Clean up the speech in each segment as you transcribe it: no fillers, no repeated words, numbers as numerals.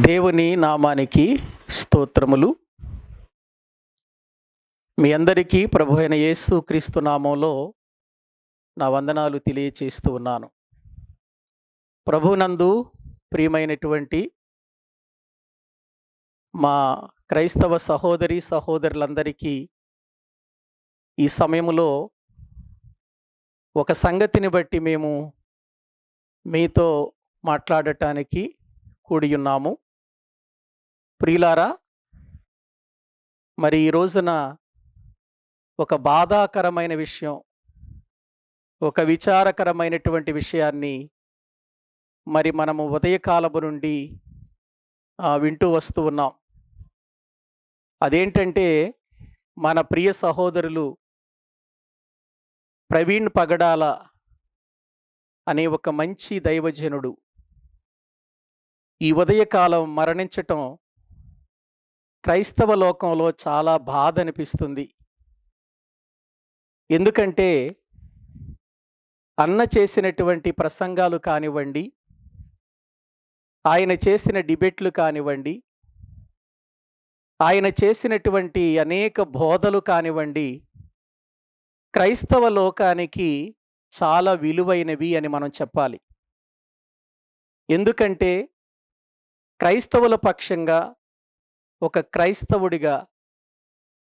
దేవుని నామానికి స్తోత్రములు. మీ అందరికీ ప్రభు అయిన యేసు క్రీస్తు నామంలో నా వందనాలు తెలియచేస్తూ ఉన్నాను. ప్రభునందు ప్రియమైనటువంటి మా క్రైస్తవ సహోదరి సహోదరులందరికీ ఈ సమయంలో ఒక సంగతిని బట్టి మేము మీతో మాట్లాడటానికి కూడి ఉన్నాము. ప్రియులారా, మరి ఈ రోజున ఒక బాధాకరమైన విషయం, ఒక విచారకరమైనటువంటి విషయాన్ని మరి మనము ఉదయకాలము నుండి వింటూ వస్తూ ఉన్నాం. అదేంటంటే, మన ప్రియ సహోదరులు ప్రవీణ్ పగడాల అనే ఒక మంచి దైవజనుడు ఈ ఉదయకాలం మరణించటం క్రైస్తవ లోకంలో చాలా బాధ అనిపిస్తుంది. ఎందుకంటే అన్న చేసినటువంటి ప్రసంగాలు కానివ్వండి, ఆయన చేసిన డిబేట్లు కానివ్వండి, ఆయన చేసినటువంటి అనేక బోధలు కానివ్వండి, క్రైస్తవ లోకానికి చాలా విలువైనవి అని మనం చెప్పాలి. ఎందుకంటే క్రైస్తవుల పక్షంగా, ఒక క్రైస్తవుడిగా,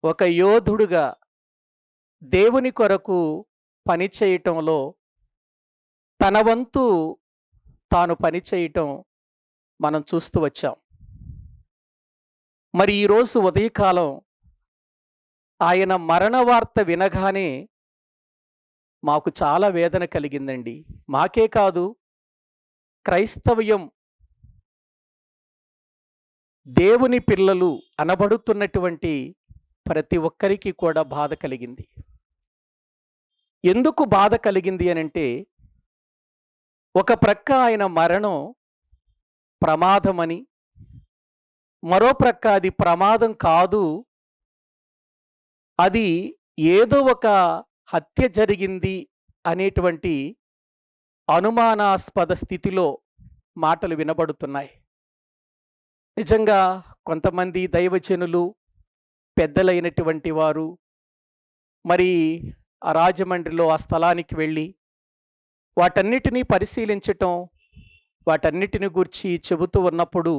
ఒక యోధుడుగా దేవుని కొరకు పనిచేయటంలో తన వంతు తాను పనిచేయటం మనం చూస్తూ వచ్చాం. మరి ఈరోజు ఉదయకాలం ఆయన మరణ వార్త వినగానే మాకు చాలా వేదన కలిగిందండి. మాకే కాదు, క్రైస్తవ్యం దేవుని పిల్లలు అనబడుతున్నటువంటి ప్రతి ఒక్కరికి కూడా బాధ కలిగింది. ఎందుకు బాధ కలిగింది అనంటే, ఒక ప్రక్క ఆయన మరణం ప్రమాదమని, మరో ప్రక్క అది ప్రమాదం కాదు, అది ఏదో ఒక హత్య జరిగింది అనేటువంటి అనుమానాస్పద స్థితిలో మాటలు వినబడుతున్నాయి. నిజంగా కొంతమంది దైవజనులు, పెద్దలైనటువంటి వారు మరి ఆ రాజమండ్రిలో ఆ స్థలానికి వెళ్ళి వాటన్నిటినీ పరిశీలించటం, వాటన్నిటిని గూర్చి చెబుతూ ఉన్నప్పుడు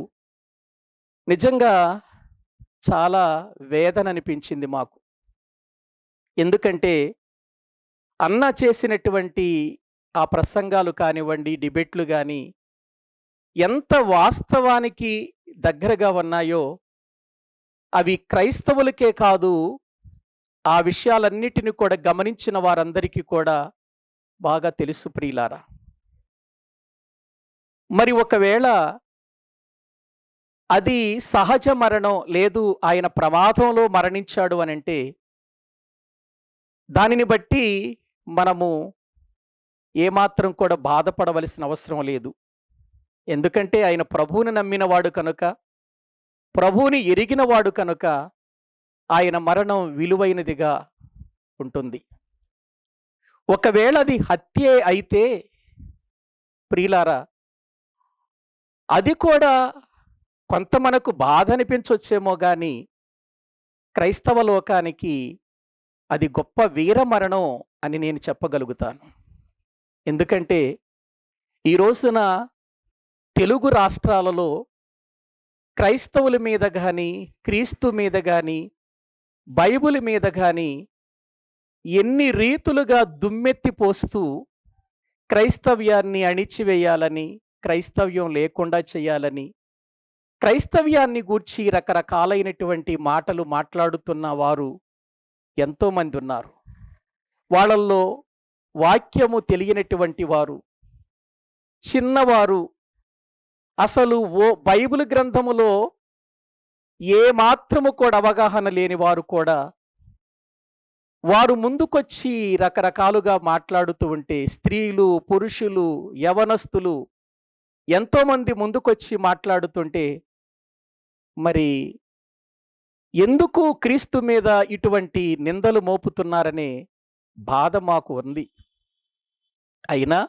నిజంగా చాలా వేదన అనిపించింది మాకు. ఎందుకంటే అన్న చేసినటువంటి ఆ ప్రసంగాలు కానివ్వండి, డిబేట్లు కానీ ఎంత వాస్తవానికి దగ్గరగా ఉన్నాయో అవి క్రైస్తవులకే కాదు, ఆ విషయాలన్నిటిని కూడా గమనించిన వారందరికీ కూడా బాగా తెలుసు ప్రియులారా. మరి ఒకవేళ అది సహజ మరణం, లేదు ఆయన ప్రమాదంలో మరణించాడు అనంటే దానిని బట్టి మనము ఏమాత్రం కూడా బాధపడవలసిన అవసరం లేదు. ఎందుకంటే ఆయన ప్రభువుని నమ్మినవాడు కనుక, ప్రభువుని ఎరిగినవాడు కనుక ఆయన మరణం విలువైనదిగా ఉంటుంది. ఒకవేళ అది హత్యే అయితే ప్రియులారా, అది కూడా కొంత మనకు బాధ అనిపించొచ్చేమో కానీ క్రైస్తవ లోకానికి అది గొప్ప వీర మరణం అని నేను చెప్పగలుగుతాను. ఎందుకంటే ఈ రోజున తెలుగు రాష్ట్రాలలో క్రైస్తవుల మీద కానీ, క్రీస్తు మీద కానీ, బైబిల్ మీద కానీ ఎన్ని రీతులుగా దుమ్మెత్తి పోస్తూ క్రైస్తవ్యాన్ని అణిచివేయాలని, క్రైస్తవ్యం లేకుండా చేయాలని, క్రైస్తవ్యాన్ని గూర్చి రకరకాలైనటువంటి మాటలు మాట్లాడుతున్న వారు ఎంతోమంది ఉన్నారు. వాళ్ళల్లో వాక్యము తెలియనటువంటి వారు, చిన్నవారు, అసలు బైబిల్ గ్రంథములో ఏ మాత్రము కూడా అవగాహన లేని వారు కూడా వారు ముందుకొచ్చి రకరకాలుగా మాట్లాడుతూ ఉంటే, స్త్రీలు, పురుషులు, యవనస్తులు ఎంతోమంది ముందుకొచ్చి మాట్లాడుతుంటే, మరి ఎందుకు క్రీస్తు మీద ఇటువంటి నిందలు మోపుతున్నారనే బాధ మాకు ఉంది. అయినా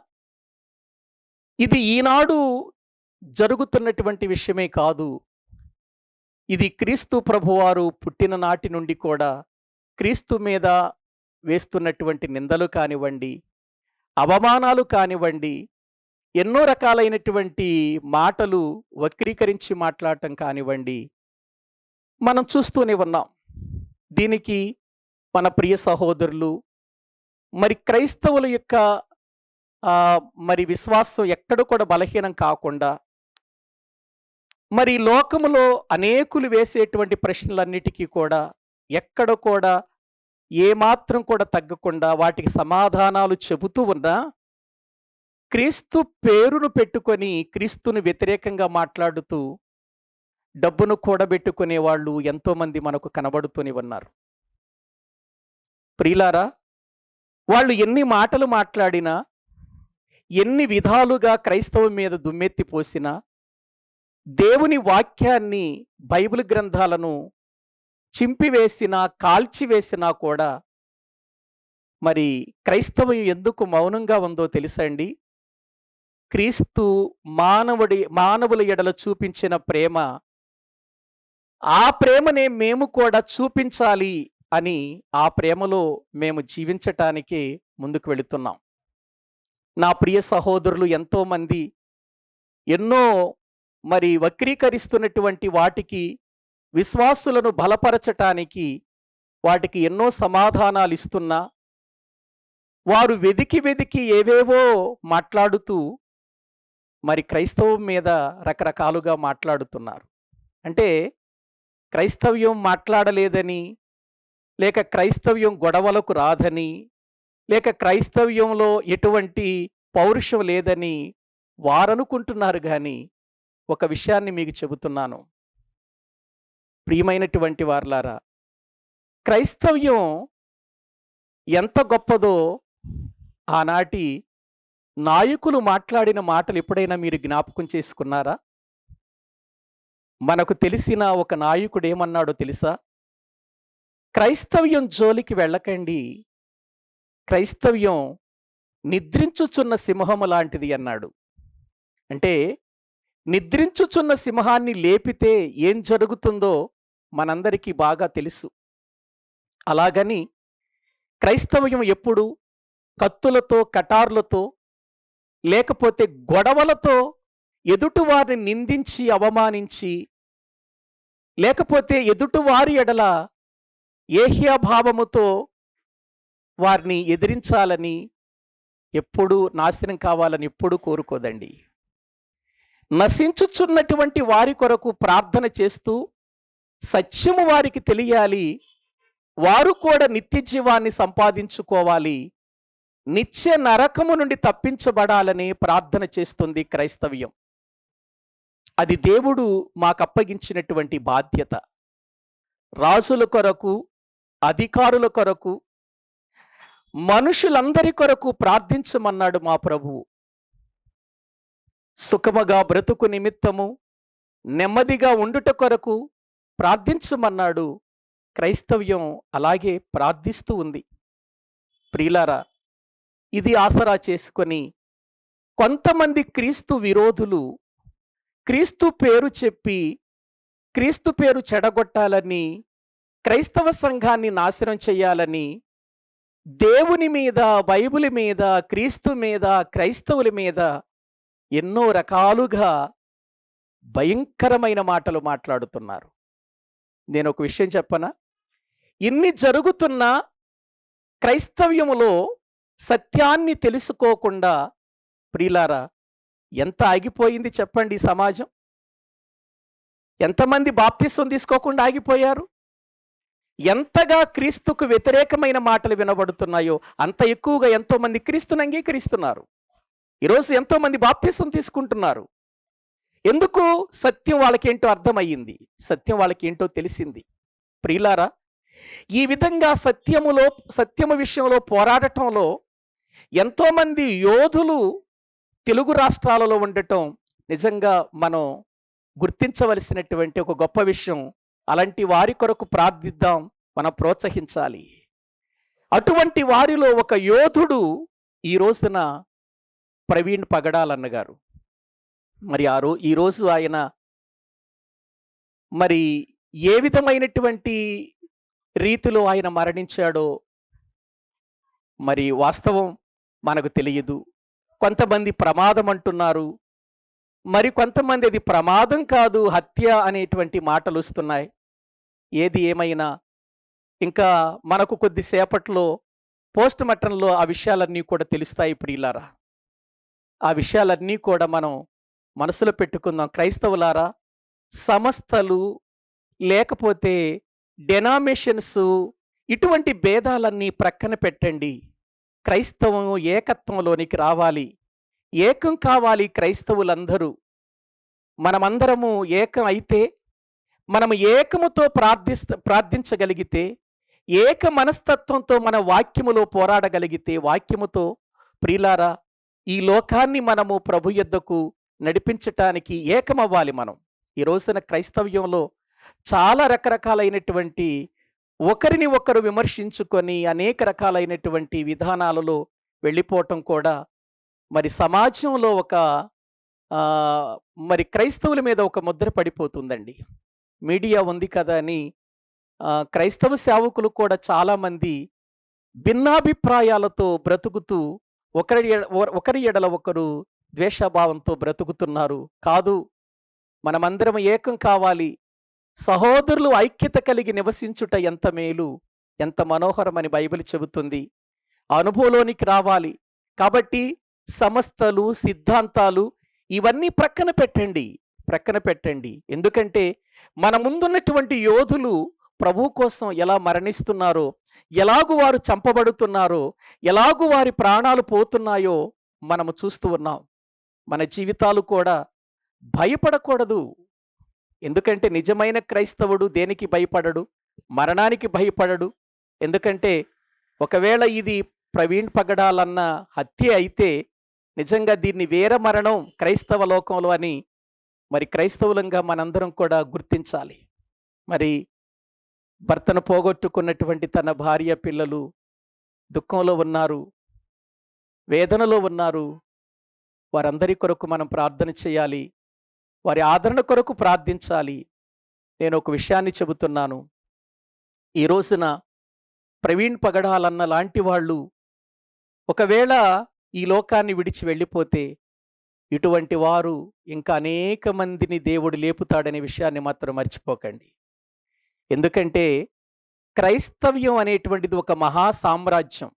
ఇది ఈనాడు జరుగుతున్నటువంటి విషయమే కాదు. ఇది క్రీస్తు ప్రభువారు పుట్టిన నాటి నుండి కూడా క్రీస్తు మీద వేస్తున్నటువంటి నిందలు కానివ్వండి, అవమానాలు కానివ్వండి, ఎన్నో రకాలైనటువంటి మాటలు వక్రీకరించి మాట్లాడటం కానివ్వండి, మనం చూస్తూనే ఉన్నాం. దీనికి మన ప్రియ సహోదరులు, మరి క్రైస్తవుల యొక్క మరి విశ్వాసం ఎక్కడ కూడా బలహీనం కాకుండా, మరి లోకములో అనేకులు వేసేటువంటి ప్రశ్నలన్నిటికీ కూడా ఎక్కడ కూడా ఏమాత్రం కూడా తగ్గకుండా వాటికి సమాధానాలు చెబుతూ ఉన్నా, క్రీస్తు పేరును పెట్టుకొని క్రీస్తుని వ్యతిరేకంగా మాట్లాడుతూ డబ్బును కూడబెట్టుకునే వాళ్ళు ఎంతోమంది మనకు కనబడుతూనే ఉన్నారు. ప్రియులారా, వాళ్ళు ఎన్ని మాటలు మాట్లాడినా, ఎన్ని విధాలుగా క్రైస్తవం మీద దుమ్మెత్తి పోసినా, దేవుని వాక్యాన్ని, బైబిల్ గ్రంథాలను చింపివేసినా, కాల్చివేసినా కూడా మరి క్రైస్తవం ఎందుకు మౌనంగా ఉందో తెలుసా అండి? క్రీస్తు మానవుల ఎడల చూపించిన ప్రేమ, ఆ ప్రేమనే మేము కూడా చూపించాలి అని ఆ ప్రేమలో మేము జీవించటానికి ముందుకు వెళుతున్నాం. నా ప్రియ సహోదరులు ఎంతోమంది ఎన్నో మరి వక్రీకరిస్తున్నటువంటి వాటికి, విశ్వాసులను బలపరచటానికి వాటికి ఎన్నో సమాధానాలు ఇస్తున్నా, వారు వెదికి వెదికి ఏవేవో మాట్లాడుతూ మరి క్రైస్తవం మీద రకరకాలుగా మాట్లాడుతున్నారు. అంటే క్రైస్తవ్యం మాట్లాడలేదని, లేక క్రైస్తవ్యం గొడవలకు రాదని, లేక క్రైస్తవ్యంలో ఎటువంటి పౌరుషం లేదని వారనుకుంటున్నారు. కానీ ఒక విషయాన్ని మీకు చెబుతున్నాను, ప్రియమైనటువంటి వారలారా, క్రైస్తవ్యం ఎంత గొప్పదో ఆనాటి నాయకులు మాట్లాడిన మాటలు ఎప్పుడైనా మీరు జ్ఞాపకం చేసుకున్నారా? మనకు తెలిసిన ఒక నాయకుడు ఏమన్నాడో తెలుసా? క్రైస్తవ్యం జోలికి వెళ్ళకండి, క్రైస్తవ్యం నిద్రించుచున్న సింహము లాంటిది అన్నాడు. అంటే నిద్రించుచున్న సింహాన్ని లేపితే ఏం జరుగుతుందో మనందరికీ బాగా తెలుసు. అలాగని క్రైస్తవ్యం ఎప్పుడు కత్తులతో, కటార్లతో, లేకపోతే గొడవలతో ఎదుటివారిని నిందించి, అవమానించి, లేకపోతే ఎదుటివారి ఎడల ఏహ్యభావముతో వారిని ఎదిరించాలని, ఎప్పుడూ నాశనం కావాలని ఎప్పుడూ కోరుకోదండి. నశించుచున్నటువంటి వారి కొరకు ప్రార్థన చేస్తూ, సత్యము వారికి తెలియాలి, వారు కూడా నిత్య జీవాన్ని సంపాదించుకోవాలి, నిత్య నరకము నుండి తప్పించబడాలని ప్రార్థన చేస్తుంది క్రైస్తవ్యం. అది దేవుడు మాకు అప్పగించినటువంటి బాధ్యత. రాజుల కొరకు, అధికారుల కొరకు, మనుషులందరి కొరకు ప్రార్థించమన్నాడు మా ప్రభువు. సుఖముగా బ్రతుకు నిమిత్తము, నెమ్మదిగా ఉండుట కొరకు ప్రార్థించమన్నాడు. క్రైస్తవ్యం అలాగే ప్రార్థిస్తూ ఉంది. ప్రియులారా, ఇది ఆసరా చేసుకొని కొంతమంది క్రీస్తు విరోధులు క్రీస్తు పేరు చెప్పి, క్రీస్తు పేరు చెడగొట్టాలని, క్రైస్తవ సంఘాన్ని నాశనం చేయాలని, దేవుని మీద, బైబిల్ మీద, క్రీస్తు మీద, క్రైస్తవుల మీద ఎన్నో రకాలుగా భయంకరమైన మాటలు మాట్లాడుతున్నారు. నేను ఒక విషయం చెప్పనా? ఇన్ని జరుగుతున్నా క్రైస్తవ్యములో సత్యాన్ని తెలుసుకోకుండా, ప్రియులారా, ఎంత ఆగిపోయింది చెప్పండి ఈ సమాజం? ఎంతమంది బాప్తిసం తీసుకోకుండా ఆగిపోయారు? ఎంతగా క్రీస్తుకు వ్యతిరేకమైన మాటలు వినబడుతున్నాయో అంత ఎక్కువగా ఎంతోమంది క్రీస్తుని అంగీకరిస్తున్నారు. ఈరోజు ఎంతోమంది బాప్తిసం తీసుకుంటున్నారు. ఎందుకు? సత్యం వాళ్ళకేంటో అర్థమయ్యింది, సత్యం వాళ్ళకేంటో తెలిసింది. ప్రియులారా, ఈ విధంగా సత్యము విషయంలో పోరాడటంలో ఎంతోమంది యోధులు తెలుగు రాష్ట్రాలలో ఉండటం నిజంగా మనం గుర్తించవలసినటువంటి ఒక గొప్ప విషయం. అలాంటి వారి కొరకు ప్రార్థిద్దాం, మనం ప్రోత్సహించాలి. అటువంటి వారిలో ఒక యోధుడు ఈ రోజున ప్రవీణ్ పగడాలన్న గారు. మరి ఈరోజు ఆయన మరి ఏ విధమైనటువంటి రీతిలో ఆయన మరణించాడో మరి వాస్తవం మనకు తెలియదు. కొంతమంది ప్రమాదం అంటున్నారు. మరి కొంతమంది అది ప్రమాదం కాదు, హత్య అనేటువంటి మాటలొస్తున్నాయి. ఏది ఏమైనా ఇంకా మనకు కొద్ది సేపట్లో పోస్ట్‌మార్టంలో ఆ విషయాలన్నీ కూడా తెలుస్తాయి ప్రియులారా. ఆ విషయాలన్నీ కూడా మనం మనసులో పెట్టుకుందాం. క్రైస్తవులారా, సంస్థలు లేకపోతే డెనామినేషన్స్ ఇటువంటి భేదాలన్నీ ప్రక్కన పెట్టండి. క్రైస్తవం ఏకత్వంలోనికి రావాలి. ఏకం కావాలి క్రైస్తవులందరూ. మనమందరము ఏకం అయితే, మనము ఏకముతో ప్రార్థించగలిగితే, ఏక మనస్తత్వంతో మన వాక్యములో పోరాడగలిగితే, వాక్యముతో ప్రియులారా, ఈ లోకాన్ని మనము ప్రభు యొద్దకు నడిపించటానికి ఏకమవ్వాలి మనం. ఈ రోజున క్రైస్తవ్యంలో చాలా రకరకాలైనటువంటి ఒకరిని ఒకరు విమర్శించుకొని అనేక రకాలైనటువంటి విధానాలలో వెళ్ళిపోవటం కూడా మరి సమాజంలో ఒక మరి క్రైస్తవుల మీద ఒక ముద్ర పడిపోతుందండి. మీడియా ఉంది కదా అని క్రైస్తవ సేవకులు కూడా చాలామంది భిన్నాభిప్రాయాలతో బ్రతుకుతూ ఒకరి ఎడల ఒకరు ద్వేషభావంతో బ్రతుకుతున్నారు. కాదు, మనమందరం ఏకం కావాలి. సహోదరులు ఐక్యత కలిగి నివసించుట ఎంత మేలు, ఎంత మనోహరమని బైబిల్ చెబుతుంది. ఆ అనుభవంలోనికి రావాలి. కాబట్టి సంస్థలు, సిద్ధాంతాలు ఇవన్నీ ప్రక్కన పెట్టండి. ప్రక్కన పెట్టండి. ఎందుకంటే మన ముందున్నటువంటి యోధులు ప్రభు కోసం ఎలా మరణిస్తున్నారో, ఎలాగు వారు చంపబడుతున్నారో, ఎలాగు వారి ప్రాణాలు పోతున్నాయో మనము చూస్తూ ఉన్నాం. మన జీవితాలు కూడా భయపడకూడదు. ఎందుకంటే నిజమైన క్రైస్తవుడు దేనికి భయపడడు? మరణానికి భయపడడు. ఎందుకంటే ఒకవేళ ఇది ప్రవీణ్ పగడాలన్న హత్య అయితే నిజంగా దీన్ని వీర మరణం క్రైస్తవ లోకంలో అని మరి క్రైస్తవులంగా మనందరం కూడా గుర్తించాలి. మరి భర్తను పోగొట్టుకున్నటువంటి తన భార్య, పిల్లలు దుఃఖంలో ఉన్నారు, వేదనలో ఉన్నారు. వారందరి కొరకు మనం ప్రార్థన చేయాలి. వారి ఆదరణ కొరకు ప్రార్థించాలి. నేను ఒక విషయాన్ని చెబుతున్నాను. ఈ రోజున ప్రవీణ్ పగడాలన్న లాంటి వాళ్ళు ఒకవేళ ఈ లోకాన్ని విడిచి వెళ్ళిపోతే ఇటువంటి వారు ఇంకా అనేక మందిని దేవుడు లేపుతాడనే విషయాన్ని మాత్రం మర్చిపోకండి. ఎందుకంటే క్రైస్తవ్యం అనేటువంటిది ఒక మహా సామ్రాజ్యం.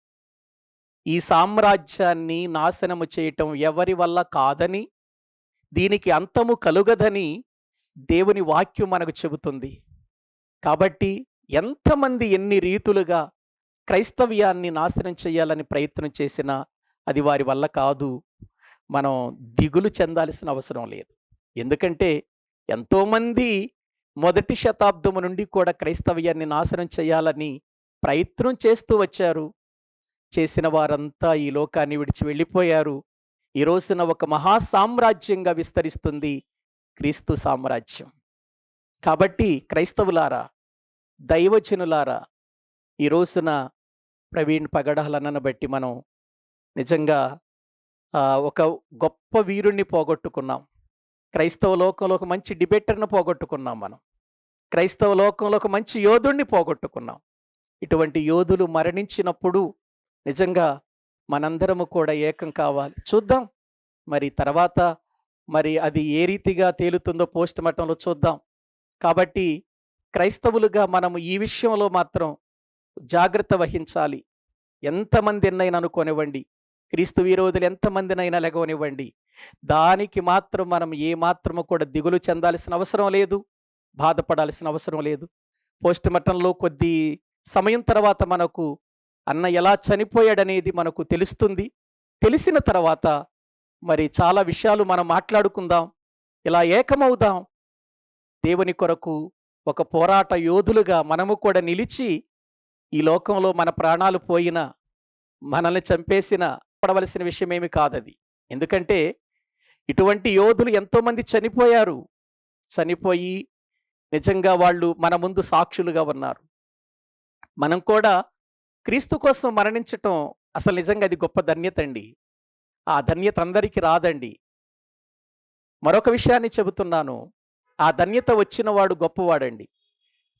ఈ సామ్రాజ్యాన్ని నాశనము చేయటం ఎవరి వల్ల కాదని, దీనికి అంతము కలుగదని దేవుని వాక్యం మనకు చెబుతుంది. కాబట్టి ఎంతమంది ఎన్ని రీతులుగా క్రైస్తవ్యాన్ని నాశనం చేయాలని ప్రయత్నం చేసినా అది వారి వల్ల కాదు. మనం దిగులు చెందాల్సిన అవసరం లేదు. ఎందుకంటే ఎంతోమంది మొదటి శతాబ్దము నుండి కూడా క్రైస్తవ్యాన్ని నాశనం చేయాలని ప్రయత్నం చేస్తూ వచ్చారు. చేసిన వారంతా ఈ లోకాన్ని విడిచి వెళ్ళిపోయారు. ఈ రోజున ఒక మహా సామ్రాజ్యంగా విస్తరిస్తుంది క్రీస్తు సామ్రాజ్యం. కాబట్టి క్రైస్తవులారా, దైవజనులారా, ఈ రోజున ప్రవీణ్ పగడాలన్నను బట్టి మనం నిజంగా ఒక గొప్ప వీరుణ్ణి పోగొట్టుకున్నాం. క్రైస్తవ లోకంలో ఒక మంచి డిబేటర్ను పోగొట్టుకున్నాం మనం. క్రైస్తవ లోకంలో ఒక మంచి యోధుణ్ణి పోగొట్టుకున్నాం. ఇటువంటి యోధులు మరణించినప్పుడు నిజంగా మనందరము కూడా ఏకం కావాలి. చూద్దాం మరి తర్వాత మరి అది ఏ రీతిగా తేలుతుందో పోస్ట్‌మార్టంలో చూద్దాం. కాబట్టి క్రైస్తవులుగా మనము ఈ విషయంలో మాత్రం జాగ్రత్త వహించాలి. ఎంతమంది ఎన్నైనా అనుకోనివ్వండి, క్రీస్తు విరోధులు ఎంతమందినైనా లెగవనివ్వండి, దానికి మాత్రం మనం ఏ మాత్రము కూడా దిగులు చెందాల్సిన అవసరం లేదు, బాధపడాల్సిన అవసరం లేదు. పోస్ట్‌మార్టంలో కొద్ది సమయం తర్వాత మనకు అన్న ఎలా చనిపోయాడనేది మనకు తెలుస్తుంది. తెలిసిన తర్వాత మరి చాలా విషయాలు మనం మాట్లాడుకుందాం. ఇలా ఏకమవుదాం. దేవుని కొరకు ఒక పోరాట యోధులుగా మనము కూడా నిలిచి ఈ లోకంలో మన ప్రాణాలు పోయినా, మనల్ని చంపేసినా పడవలసిన విషయమేమి కాదది. ఎందుకంటే ఇటువంటి యోధులు ఎంతోమంది చనిపోయారు. చనిపోయి నిజంగా వాళ్ళు మన ముందు సాక్షులుగా ఉన్నారు. మనం కూడా క్రీస్తు కోసం మరణించటం అసలు నిజంగా అది గొప్ప ధన్యత అండి. ఆ ధన్యత అందరికీ రాదండి. మరొక విషయాన్ని చెబుతున్నాను. ఆ ధన్యత వచ్చినవాడు గొప్పవాడండి.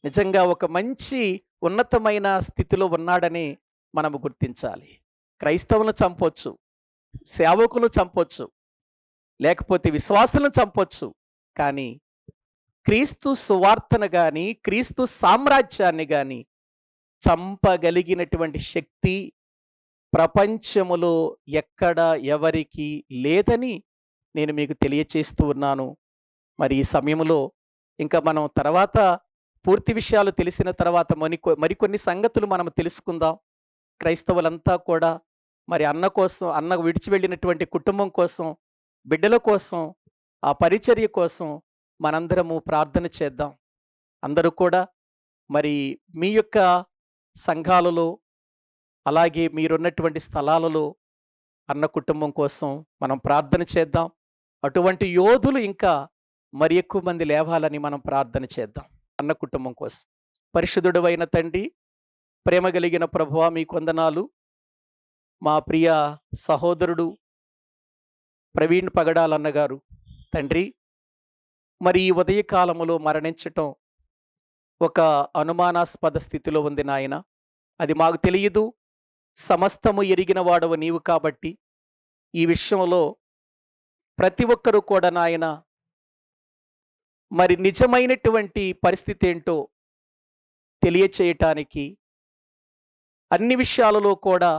నిజంగా ఒక మంచి ఉన్నతమైన స్థితిలో ఉన్నాడని మనము గుర్తించాలి. క్రైస్తవులను చంపొచ్చు, సేవకులను చంపొచ్చు, లేకపోతే విశ్వాసులను చంపొచ్చు. కానీ క్రీస్తు సువార్తను గాని, క్రీస్తు సామ్రాజ్యాన్ని గాని చంపగలిగినటువంటి శక్తి ప్రపంచములో ఎక్కడ ఎవరికీ లేదని నేను మీకు తెలియచేస్తూ ఉన్నాను. మరి ఈ సమయంలో ఇంకా మనం తర్వాత పూర్తి విషయాలు తెలిసిన తర్వాత మరికొన్ని సంగతులు మనం తెలుసుకుందాం. క్రైస్తవులంతా కూడా మరి అన్న కోసం, అన్న విడిచి వెళ్ళినటువంటి కుటుంబం కోసం, బిడ్డల కోసం, ఆ పరిచర్య కోసం మనందరము ప్రార్థన చేద్దాం. అందరూ కూడా మరి మీ యొక్క సంఘాలలో, అలాగే మీరున్నటువంటి స్థలాలలో అన్న కుటుంబం కోసం మనం ప్రార్థన చేద్దాం. అటువంటి యోధులు ఇంకా మరి ఎక్కువ మంది లేవాలని మనం ప్రార్థన చేద్దాం అన్న కుటుంబం కోసం. పరిశుద్ధుడైన తండ్రి, ప్రేమ కలిగిన ప్రభువా, మీ వందనాలు. మా ప్రియ సహోదరుడు ప్రవీణ్ పగడాలన్న గారు తండ్రి, మరి ఈ ఉదయకాలములో మరణించటం ఒక అనుమానాస్పద స్థితిలో ఉంది నాయన. అది మాకు తెలియదు. సమస్తము ఎరిగిన వాడవు నీవు కాబట్టి ఈ విషయంలో ప్రతి ఒక్కరూ కూడా నాయన మరి నిజమైనటువంటి పరిస్థితి ఏంటో తెలియచేయటానికి అన్ని విషయాలలో కూడా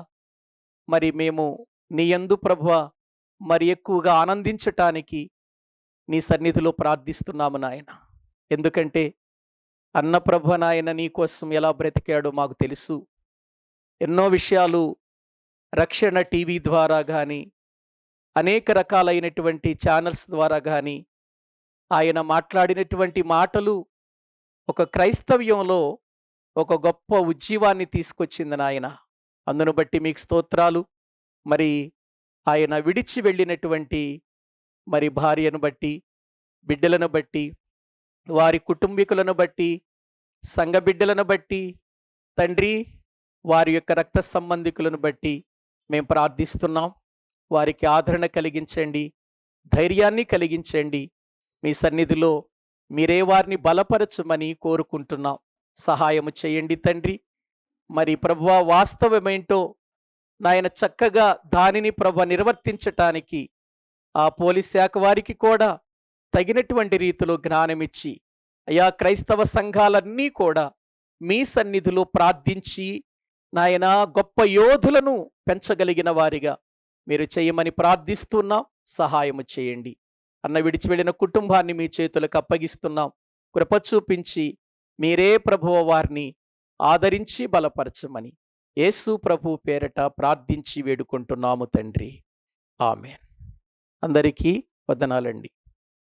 మరి మేము నీ యందు ప్రభువా మరి ఎక్కువగా ఆనందించటానికి నీ సన్నిధిలో ప్రార్థిస్తున్నాము నాయన. ఎందుకంటే అన్న ప్రభు నాయన నీ కోసం ఎలా బ్రతికాడో మాకు తెలుసు. ఎన్నో విషయాలు రక్షణ టీవీ ద్వారా కానీ, అనేక రకాలైనటువంటి ఛానల్స్ ద్వారా కానీ ఆయన మాట్లాడినటువంటి మాటలు ఒక క్రైస్తవ్యంలో ఒక గొప్ప ఉజ్జీవాన్ని తీసుకొచ్చింది నాయన. అందును బట్టి మీకు స్తోత్రాలు. మరి ఆయన విడిచి వెళ్ళినటువంటి మరి భార్యను బట్టి, బిడ్డలను బట్టి, వారి కుటుంబీకులను బట్టి, సంఘ బిడ్డలను బట్టి, తండ్రి వారి యొక్క రక్త సంబంధికులను బట్టి మేము ప్రార్థిస్తున్నాం. వారికి ఆదరణ కలిగించండి, ధైర్యాన్ని కలిగించండి. మీ సన్నిధిలో మీరే వారిని బలపరచమని కోరుకుంటున్నాం. సహాయము చేయండి తండ్రి. మరి ప్రభువా, వాస్తవమేంటో నాయన చక్కగా దానిని ప్రభు నిర్వర్తించటానికి ఆ పోలీస్ శాఖ వారికి కూడా తగినటువంటి రీతిలో జ్ఞానమిచ్చి, అయా క్రైస్తవ సంఘాలన్నీ కూడా మీ సన్నిధిలో ప్రార్థించి నాయన గొప్ప యోధులను పెంచగలిగిన వారిగా మీరు చేయమని ప్రార్థిస్తున్నాం. సహాయము చేయండి. అన్న విడిచి వెళ్ళిన కుటుంబాన్ని మీ చేతులకు అప్పగిస్తున్నాం. కృప చూపించి మీరే ప్రభువ వారిని ఆదరించి బలపరచమని యేసు ప్రభు పేరట ప్రార్థించి వేడుకుంటున్నాము తండ్రి. ఆమేన్. అందరికీ వందనాలండి.